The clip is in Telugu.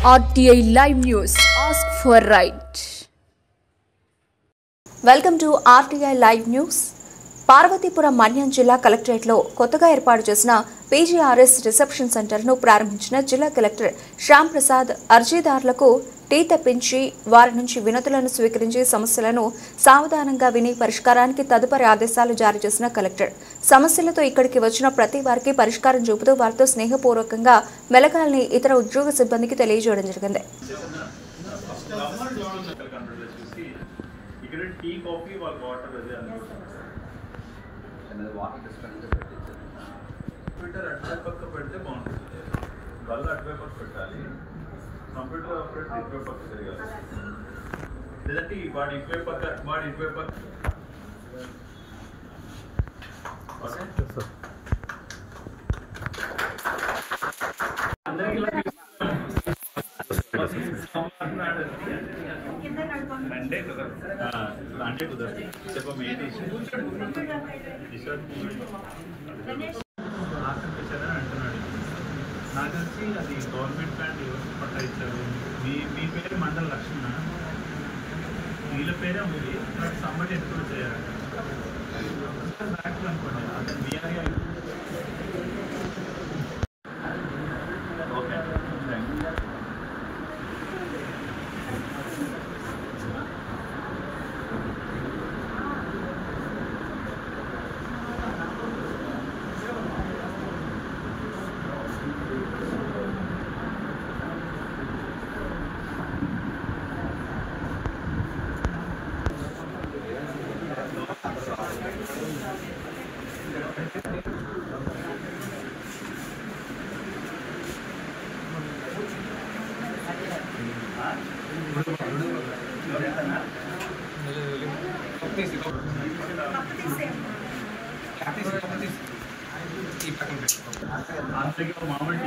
RTI Live News. Ask for right. Welcome to RTI Live News. Parvathipuram Manyam జిల్లా కలెక్టరేట్లో కొత్తగా ఏర్పాటు చేసిన PGRS రిసెప్షన్ సెంటర్ను ప్రారంభించిన జిల్లా కలెక్టర్ శ్యామ్ ప్రసాద్ అర్జీదారులకు టీ తెప్పించి వారి నుంచి వినతులను స్వీకరించి సమస్యలను సావధానంగా విని పరిష్కారానికి తదుపరి ఆదేశాలు జారీ చేసిన కలెక్టర్ సమస్యలతో ఇక్కడికి వచ్చిన ప్రతి వారికి పరిష్కారం చూపుతూ వారితో స్నేహపూర్వకంగా మెలగాలని ఇతర ఉద్యోగ సిబ్బందికి తెలియజేయడం జరిగింది. టీ కాఫీ వాళ్ళ వాటర్ అదే వాటర్ కంప్యూటర్ అటువై పక్క పెడితే బాగుంటుంది. బల్ల అటువై పక్క పెట్టాలి, కంప్యూటర్ ఆపరేటర్ ఇటువై పక్క తిరగాలి, లేదంటే వాడి ఇటువై పక్క అంటే కుదరదు. చెప్పం ఏంటి ఆకర్షించారని అంటున్నాడు. నాకు వచ్చి అది గవర్నమెంట్ ల్యాండ్ ఎవరికి పట్టా ఇచ్చారు. మీ పేరు మండల లక్ష్మణ, వీళ్ళ పేరే ఉంది. నాకు సంబంధం ఎప్పుడు చేయాలి బ్యాక్ అనుకోండి. అతను బీఆర్ఏ ఓకే. అంతగా మామూలు